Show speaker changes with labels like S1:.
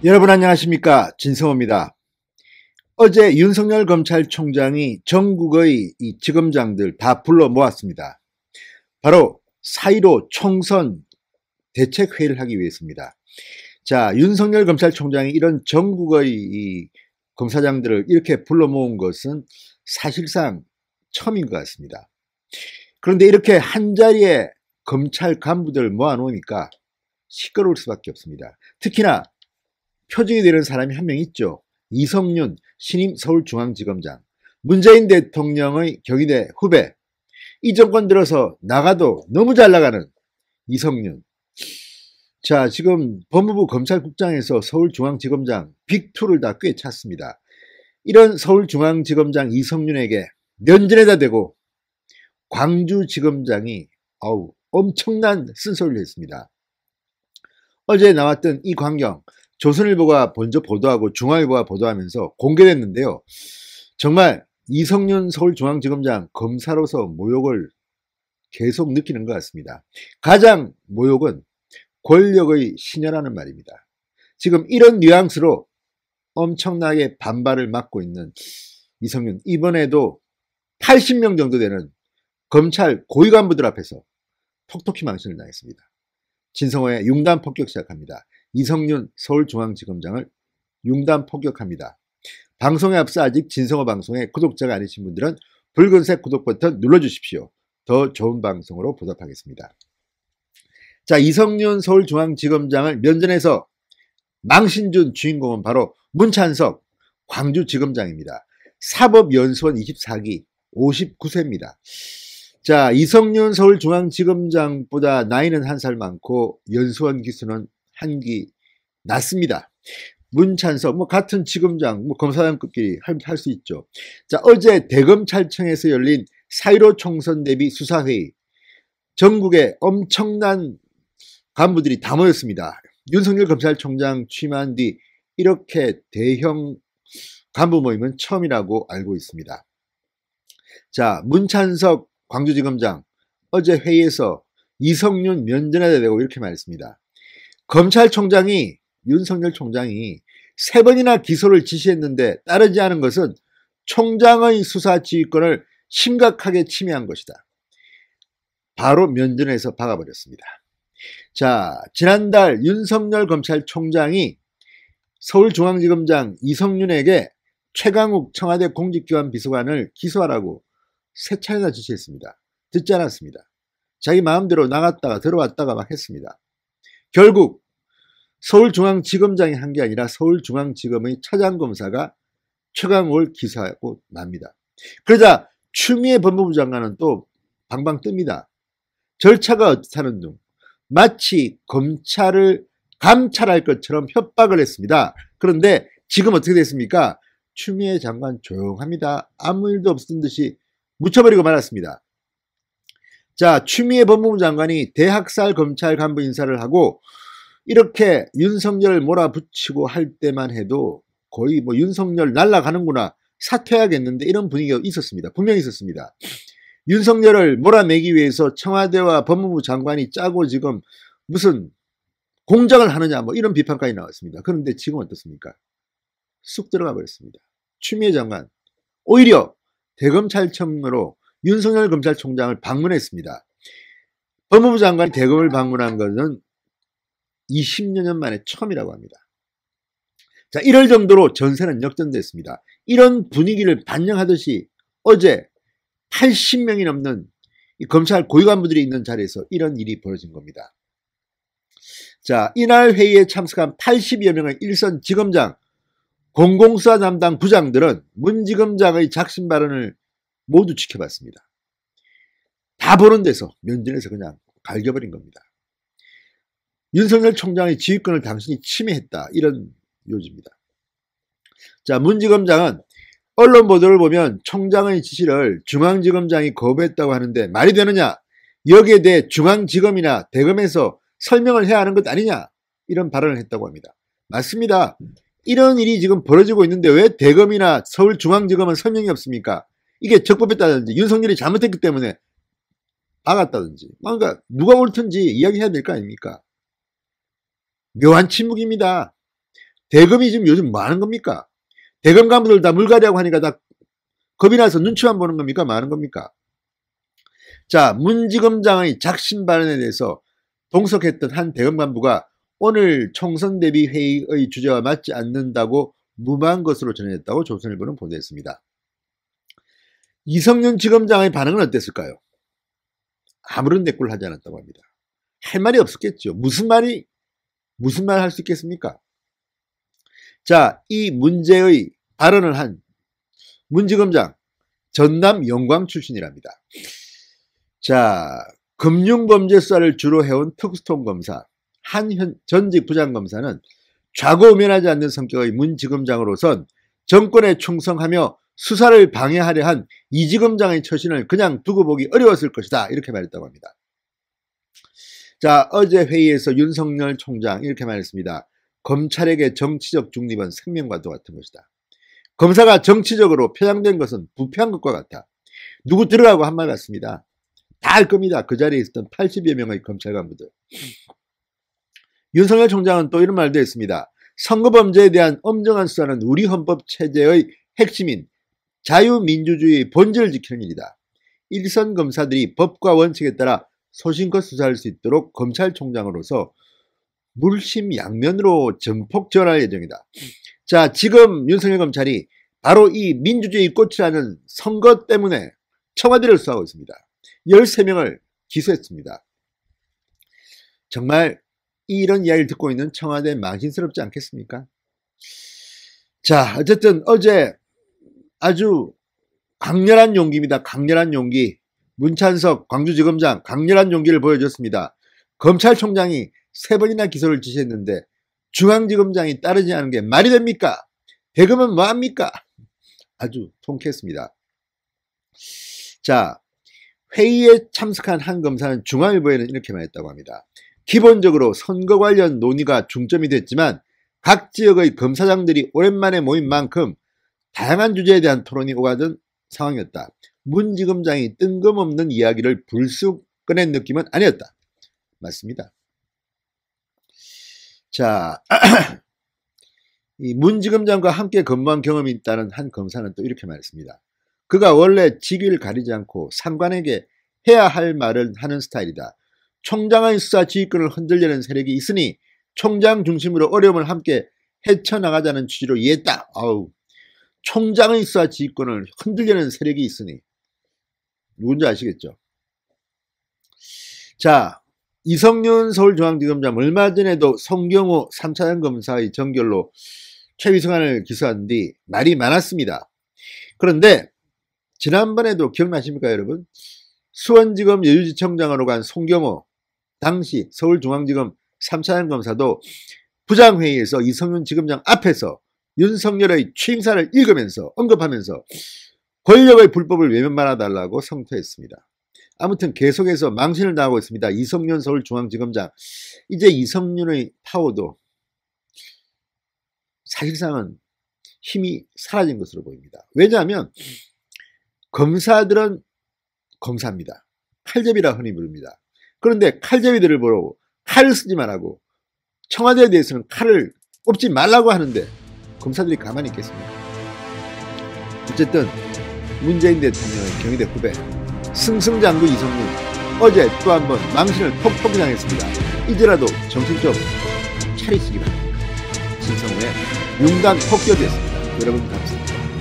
S1: 여러분 안녕하십니까, 진성호입니다. 어제 윤석열 검찰총장이 전국의 이 지검장들 다 불러 모았습니다. 바로 4.15 총선 대책회의를 하기 위해서입니다. 자, 윤석열 검찰총장이 이런 전국의 이 검사장들을 이렇게 불러 모은 것은 사실상 처음인 것 같습니다. 그런데 이렇게 한자리에 검찰 간부들을 모아놓으니까 시끄러울 수밖에 없습니다. 특히나 표적이 되는 사람이 한 명 있죠. 이성윤 신임 서울중앙지검장, 문재인 대통령의 경희대 후배, 이 정권 들어서 나가도 너무 잘 나가는 이성윤. 자, 지금 법무부 검찰국장에서 서울중앙지검장 빅2를 다 꿰찼습니다. 이런 서울중앙지검장 이성윤에게 면전에다 대고 광주지검장이 엄청난 쓴소리를 했습니다. 어제 나왔던 이 광경, 조선일보가 먼저 보도하고 중앙일보가 보도하면서 공개됐는데요. 정말 이성윤 서울중앙지검장 검사로서 모욕을 계속 느끼는 것 같습니다. 가장 모욕은 권력의 신여라는 말입니다. 지금 이런 뉘앙스로 엄청나게 반발을 막고 있는 이성윤, 이번에도 80명 정도 되는 검찰 고위 간부들 앞에서 톡톡히 망신을 당했습니다. 진성호의 융단 폭격 시작합니다. 이성윤 서울중앙지검장을 융단 폭격합니다. 방송에 앞서 아직 진성호 방송에 구독자가 아니신 분들은 붉은색 구독 버튼 눌러주십시오. 더 좋은 방송으로 보답하겠습니다. 자, 이성윤 서울중앙지검장을 면전에서 망신 준 주인공은 바로 문찬석 광주지검장입니다. 사법연수원 24기 59세입니다. 자, 이성윤 서울중앙지검장보다 나이는 한 살 많고 연수원 기수는 한 기 낮습니다. 문찬석 같은 지검장 검사장급끼리 할 수 있죠. 자, 어제 대검찰청에서 열린 4.15 총선 대비 수사회의, 전국에 엄청난 간부들이 다 모였습니다. 윤석열 검찰총장 취임한 뒤 이렇게 대형 간부 모임은 처음이라고 알고 있습니다. 자, 문찬석 광주지검장 어제 회의에서 이성윤 면전에다 대고 이렇게 말했습니다. 검찰총장이, 윤석열 총장이 3번이나 기소를 지시했는데 따르지 않은 것은 총장의 수사 지휘권을 심각하게 침해한 것이다. 바로 면전에서 박아버렸습니다. 자, 지난달 윤석열 검찰총장이 서울중앙지검장 이성윤에게 최강욱 청와대 공직기관 비서관을 기소하라고 3차례나 지시했습니다. 듣지 않았습니다. 자기 마음대로 나갔다가 들어왔다가 막 했습니다. 결국 서울중앙지검장이 한 게 아니라 서울중앙지검의 차장검사가 최강욱을 기소하고 맙니다. 그러자 추미애 법무부 장관은 또 방방 뜹니다. 절차가 어떻다는 둥, 마치 검찰을 감찰할 것처럼 협박을 했습니다. 그런데 지금 어떻게 됐습니까? 추미애 장관 조용합니다. 아무 일도 없었던 듯이 묻혀버리고 말았습니다. 자, 추미애 법무부 장관이 대학살 검찰 간부 인사를 하고 이렇게 윤석열을 몰아붙이고 할 때만 해도 거의 윤석열 날아가는구나, 사퇴해야겠는데 이런 분위기가 있었습니다. 분명히 있었습니다. 윤석열을 몰아내기 위해서 청와대와 법무부 장관이 짜고 지금 무슨 공작을 하느냐 이런 비판까지 나왔습니다. 그런데 지금 어떻습니까? 쑥 들어가 버렸습니다. 추미애 장관 오히려 대검찰청으로 윤석열 검찰총장을 방문했습니다. 법무부 장관이 대검을 방문한 것은 20여 년 만에 처음이라고 합니다. 자, 이럴 정도로 전세는 역전됐습니다. 이런 분위기를 반영하듯이 어제 80명이 넘는 검찰 고위 간부들이 있는 자리에서 이런 일이 벌어진 겁니다. 자, 이날 회의에 참석한 80여 명의 일선 지검장, 공공수사 담당 부장들은 문 지검장의 작심 발언을 모두 지켜봤습니다. 다 보는 데서 면전에서 그냥 갈겨버린 겁니다. 윤석열 총장의 지휘권을 당신이 침해했다, 이런 요지입니다. 자, 문 지검장은 언론 보도를 보면 총장의 지시를 중앙지검장이 거부했다고 하는데 말이 되느냐, 여기에 대해 중앙지검이나 대검에서 설명을 해야 하는 것 아니냐, 이런 발언을 했다고 합니다. 맞습니다. 이런 일이 지금 벌어지고 있는데 왜 대검이나 서울중앙지검은 설명이 없습니까? 이게 적법했다든지 윤석열이 잘못했기 때문에 박았다든지 그러니까 누가 옳든지 이야기해야 될 거 아닙니까? 묘한 침묵입니다. 대검이 지금 요즘 뭐 하는 겁니까? 대검 간부들 다 물갈이하고 하니까 다 겁이 나서 눈치만 보는 겁니까? 뭐 하는 겁니까? 자, 문지검장의 작심 발언에 대해서 동석했던 한 대검 간부가 오늘 총선 대비 회의의 주제와 맞지 않는다고 무마한 것으로 전해졌다고 조선일보는 보도했습니다. 이성윤 지검장의 반응은 어땠을까요? 아무런 대꾸를 하지 않았다고 합니다. 할 말이 없었겠죠. 무슨 말 할 수 있겠습니까? 자, 이 문제의 발언을 한 문지검장 전남 영광 출신이랍니다. 자, 금융범죄수사를 주로 해온 특수통 검사 전직 부장검사는 좌고우면하지 않는 성격의 문지검장으로선 정권에 충성하며 수사를 방해하려 한 이지검장의 처신을 그냥 두고 보기 어려웠을 것이다. 이렇게 말했다고 합니다. 자, 어제 회의에서 윤석열 총장 이렇게 말했습니다. 검찰에게 정치적 중립은 생명과도 같은 것이다. 검사가 정치적으로 표장된 것은 부패한 것과 같아. 누구 들으라고 한 말 같습니다. 다 알 겁니다. 그 자리에 있었던 80여 명의 검찰 간부들. 윤석열 총장은 또 이런 말도 했습니다. 선거범죄에 대한 엄정한 수사는 우리 헌법 체제의 핵심인 자유민주주의의 본질을 지키는 일이다. 일선 검사들이 법과 원칙에 따라 소신껏 수사할 수 있도록 검찰총장으로서 물심양면으로 전폭 지원할 예정이다. 자, 지금 윤석열 검찰이 바로 이 민주주의 꽃이라는 선거 때문에 청와대를 수사하고 있습니다. 13명을 기소했습니다. 정말 이런 이야기를 듣고 있는 청와대 망신스럽지 않겠습니까? 자, 어쨌든 어제 아주 강렬한 용기입니다. 강렬한 용기. 문찬석 광주지검장 강렬한 용기를 보여줬습니다. 검찰총장이 3번이나 기소를 지시했는데 중앙지검장이 따르지 않은 게 말이 됩니까? 대검은 뭐합니까? 아주 통쾌했습니다. 자, 회의에 참석한 한 검사는 중앙일보에는 이렇게 말했다고 합니다. 기본적으로 선거 관련 논의가 중점이 됐지만 각 지역의 검사장들이 오랜만에 모인 만큼 다양한 주제에 대한 토론이 오가던 상황이었다. 문 지검장이 뜬금없는 이야기를 불쑥 꺼낸 느낌은 아니었다. 맞습니다. 자, 이 문 지검장과 함께 근무한 경험이 있다는 한 검사는 또 이렇게 말했습니다. 그가 원래 직위를 가리지 않고 상관에게 해야 할 말을 하는 스타일이다. 총장의 수사 지휘권을 흔들려는 세력이 있으니 총장 중심으로 어려움을 함께 헤쳐나가자는 취지로 이해했다. 아우, 총장의 수사 지휘권을 흔들려는 세력이 있으니 누군지 아시겠죠? 자, 이성윤 서울중앙지검장 얼마 전에도 송경호 3차장 검사의 정결로 최위승환을 기소한 뒤 말이 많았습니다. 그런데 지난번에도 기억나십니까 여러분? 수원지검 여주지청장으로 간 송경호 당시 서울중앙지검 3차장 검사도 부장회의에서 이성윤 지검장 앞에서 윤석열의 취임사를 읽으면서 언급하면서 권력의 불법을 외면말아달라고 성토했습니다. 아무튼 계속해서 망신을 당하고 있습니다. 이성윤 서울중앙지검장. 이제 이성윤의 파워도 사실상은 힘이 사라진 것으로 보입니다. 왜냐하면 검사들은 검사입니다. 칼제비라 흔히 부릅니다. 그런데 칼제비들을 보고 칼을 쓰지 말라고 청와대에 대해서는 칼을 꼽지 말라고 하는데 검사들이 가만히 있겠습니까? 어쨌든 문재인 대통령의 경희대 후배 승승장구 이성윤 어제 또 한 번 망신을 톡톡히 당했습니다. 이제라도 정신 좀 차리시기 바랍니다. 신성우의 융단 폭격이었습니다. 여러분 감사합니다.